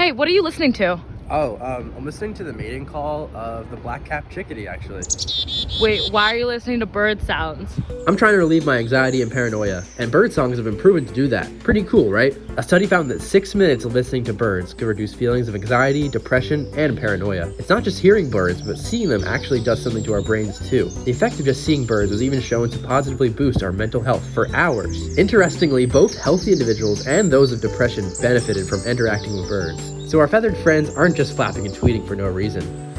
Hey, what are you listening to? I'm listening to the mating call of the black-capped chickadee, actually. Wait, why are you listening to bird sounds? I'm trying to relieve my anxiety and paranoia, and bird songs have been proven to do that. Pretty cool, right? A study found that 6 minutes of listening to birds could reduce feelings of anxiety, depression, and paranoia. It's not just hearing birds, but seeing them actually does something to our brains too. The effect of just seeing birds was even shown to positively boost our mental health for hours. Interestingly, both healthy individuals and those of depression benefited from interacting with birds. So our feathered friends aren't just flapping and tweeting for no reason.